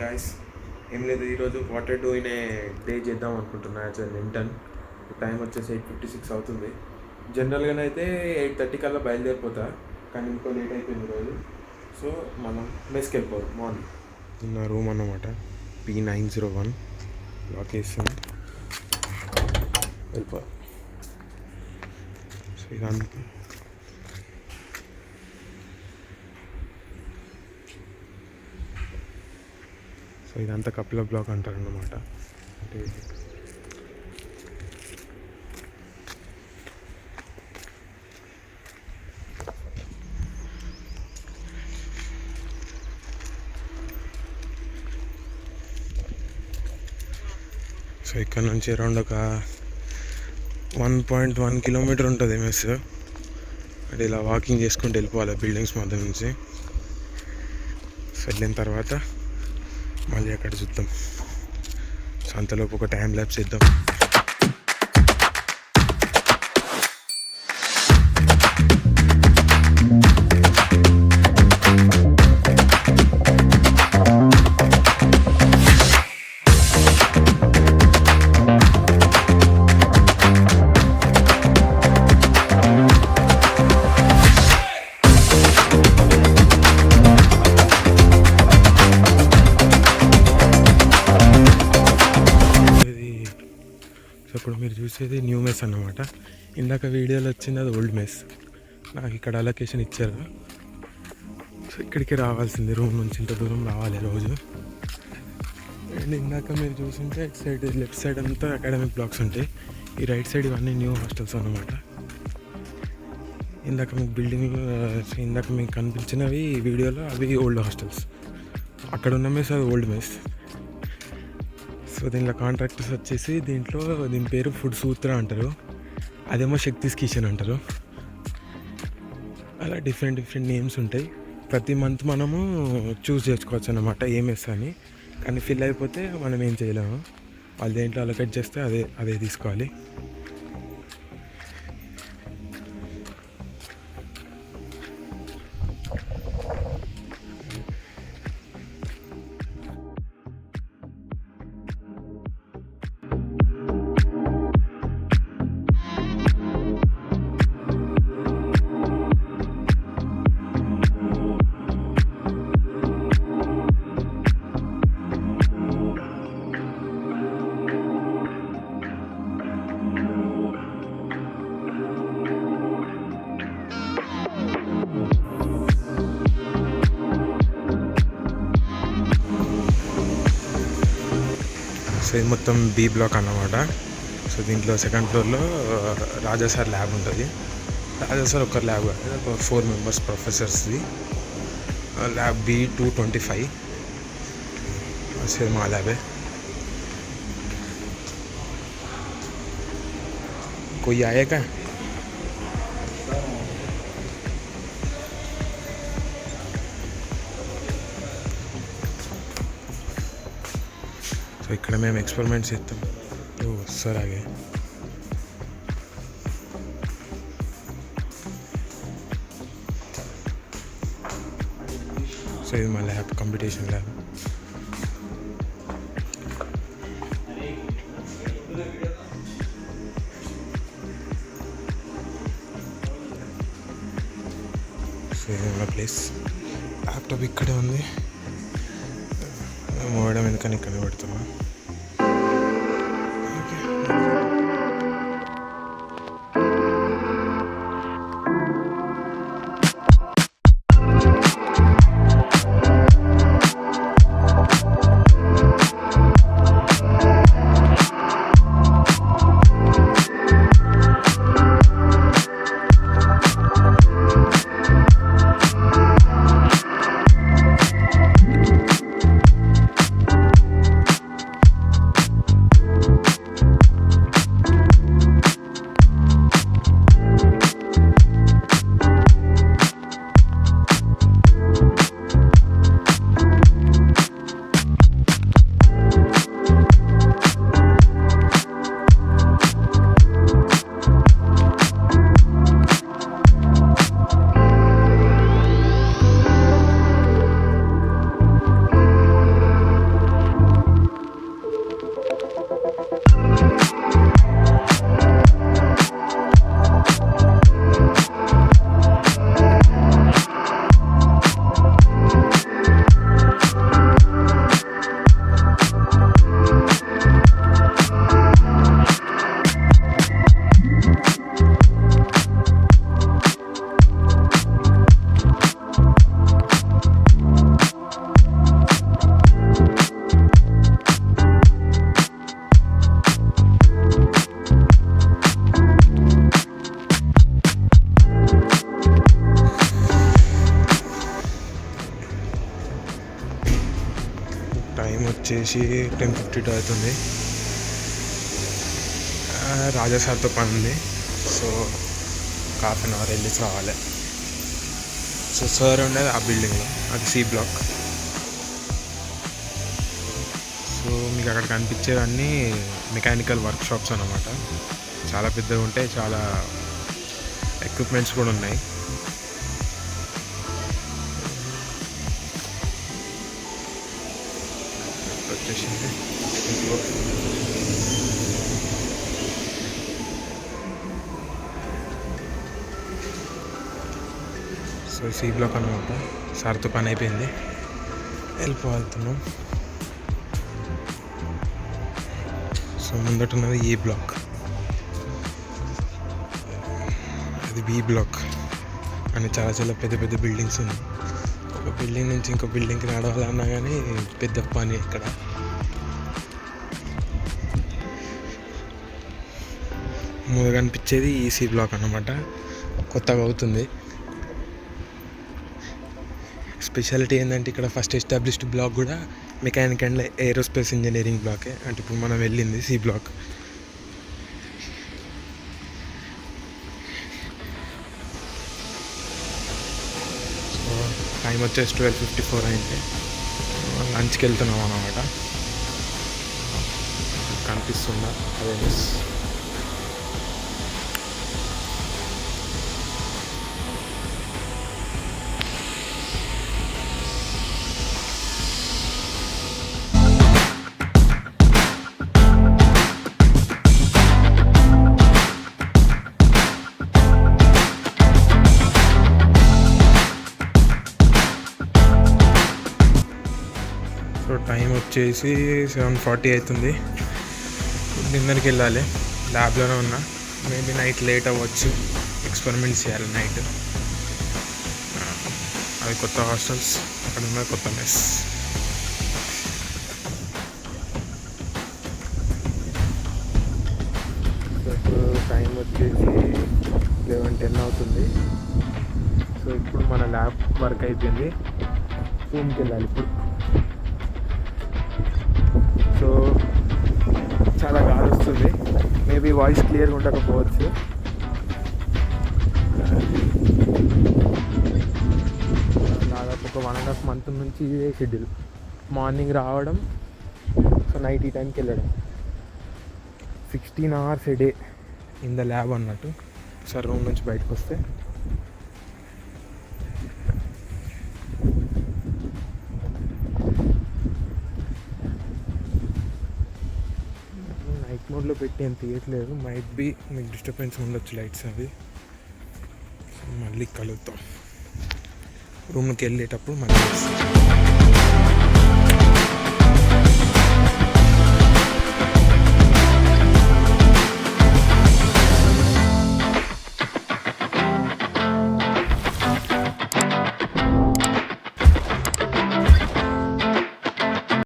Guys, ఏం లేదు, ఈరోజు water do in a day చేద్దాం అనుకుంటున్నా. యాజ్ అన్ ఇంటర్న్ టైం వచ్చేసి 8:56 అవుతుంది. జనరల్గా అయితే 8:30 కల్లా బయలుదేరిపోతా, కానీ ఇంకో లేట్ అయిపోయింది రోజు. సో మనం మెస్కి వెళ్ళిపోదు మార్నింగ్. నా రూమ్ అన్నమాట, P901 లాక్ వేస్తాం, వెళ్ళిపో. సో ఇదంతా ఇదంతా కపిల బ్లాక్ అంటారు అన్నమాట. అంటే సో ఇక్కడ నుంచి అరౌండ్ ఒక 1.1 కిలోమీటర్ ఉంటుంది మెస్. అంటే ఇలా వాకింగ్ చేసుకుంటూ వెళ్ళిపోవాలి బిల్డింగ్స్ మధ్య నుంచి. సో వెళ్ళిన తర్వాత మళ్ళీ అక్కడ చూద్దాం. సో అంతలోపు ఒక టైం ల్యాప్స్ ఇద్దాం. ఇప్పుడు మీరు చూసేది న్యూ మెస్ అన్నమాట. ఇందాక వీడియోలో వచ్చింది అది ఓల్డ్ మెస్. నాకు ఇక్కడ అలొకేషన్ ఇచ్చారు. సో ఇక్కడికి రావాల్సింది, రూమ్ నుంచి ఇంత దూరం రావాలి రోజు. అండ్ ఇందాక మీరు చూస్తుంటే ఇటు సైడ్ లెఫ్ట్ సైడ్ అంతా అకాడమిక్ బ్లాక్స్ ఉంటాయి. ఈ రైట్ సైడ్ ఇవన్నీ న్యూ హాస్టల్స్ అన్నమాట. ఇందాక మీకు కనిపించినవి వీడియోలో అవి ఓల్డ్ హాస్టల్స్. అక్కడ ఉన్న మెస్ అది ఓల్డ్ మెస్. సో దీంట్లో కాంట్రాక్టర్స్ వచ్చేసి దీని పేరు ఫుడ్ సూత్ర అంటారు, అదేమో శక్తిస్ కిచెన్ అంటారు. అలా డిఫరెంట్ నేమ్స్ ఉంటాయి. ప్రతి మంత్ మనము చూస్ చేసుకోవచ్చు అన్నమాట ఏ మెస్ అని. కానీ ఫిల్ అయిపోతే మనం ఏం చేయలేము, వాళ్ళు దేంట్లో అలొకేట్ చేస్తే అదే తీసుకోవాలి. సో ఇది మొత్తం బి బ్లాక్ అన్నమాట. సో దీంట్లో సెకండ్ ఫ్లోర్లో రాజా సార్ ల్యాబ్ ఉంటుంది. రాజా సార్ ఒక ల్యాబ్ కాదు, ఒక 4 మెంబర్స్ ప్రొఫెసర్స్ది ల్యాబ్ B225. మా ల్యాబే. कोई आएगा? సో ఇక్కడ మేము ఎక్స్పెరిమెంట్స్ చేస్తాం. సార్ ఆగే. సో ఇది మా ల్యాబ్, కంపిటీషన్ ల్యాబ్. సో ఇది మా ప్లేస్. ల్యాప్టాప్ ఇక్కడే ఉంది, మోయడం ఎందుకని ఇక్కడ పెడుతున్నా. వచ్చేసి 10:52 అవుతుంది. రాజా సార్తో పని ఉంది, సో ½ అన్ అవర్ వెళ్ళేసి రావాలి. సో సార్ ఉండేది ఆ బిల్డింగ్లో, అది సి బ్లాక్. సో మీకు అక్కడ కనిపించేవన్నీ మెకానికల్ వర్క్షాప్స్ అన్నమాట. చాలా పెద్దగా ఉంటాయి, చాలా ఎక్విప్మెంట్స్ కూడా ఉన్నాయి. వచ్చేసింది సో సి బ్లాక్ అనమాట. సార్తో పని అయిపోయింది, వెళ్ళిపోతున్నాం. సో ముందట ఉన్నది ఏ బ్లాక్, అది బి బ్లాక్ అని చాలా చాలా పెద్ద పెద్ద బిల్డింగ్స్ ఉన్నాయి. ఒక బిల్డింగ్ నుంచి ఇంకో బిల్డింగ్కి నడవాలన్నా కానీ పెద్ద పని ఇక్కడ. ముందు కనిపించేది ఈసీ బ్లాక్ అన్నమాట, కొత్తగా అవుతుంది. స్పెషాలిటీ ఏంటంటే ఇక్కడ ఫస్ట్ ఎస్టాబ్లిష్డ్ బ్లాక్ కూడా మెకానిక్ అండ్ ఏరోస్పేస్ ఇంజనీరింగ్ బ్లాకే. అంటే ఇప్పుడు మనం వెళ్ళింది సి బ్లాక్. సో టైం వచ్చేసి 12:54 అయింది. లంచ్కి వెళ్తున్నాం అన్నమాట. కనిపిస్తుందా అదే మిస్. సో టైం వచ్చేసి 7:40 అవుతుంది. డిన్నర్కి వెళ్ళాలి. ల్యాబ్లోనే ఉన్నా, మేబీ నైట్ లేట్ అవ్వచ్చు. ఎక్స్పెరిమెంట్స్ చేయాలి నైట్. అవి కొత్త హాస్టల్స్, అక్కడ ఉన్న కొత్త మెస్. ఇప్పుడు టైం వచ్చేసి 11:10 అవుతుంది. సో ఇప్పుడు మన ల్యాబ్ వర్క్ అయిపోయింది, రూమ్కి వెళ్ళాలి ఇప్పుడు. సో చాలా గాలి వస్తుంది, మేబీ వాయిస్ క్లియర్గా ఉండకపోవచ్చు. దాదాపు ఒక 1.5 month నుంచి ఇదే షెడ్యూల్. మార్నింగ్ రావడం, సో నైట్ ఈ టైంకి వెళ్ళడం. 16 hours a day in the lab అన్నట్టు. సార్ రూమ్ నుంచి బయటకు వస్తే నైట్ మోడ్లో పెట్టి ఏం తీయట్లేదు. మైట్ బీ మీకు డిస్టర్బెన్స్ ఉండొచ్చు లైట్స్ అవి. మళ్ళీ కలుగుతాం రూమ్కి వెళ్ళేటప్పుడు మళ్ళీ.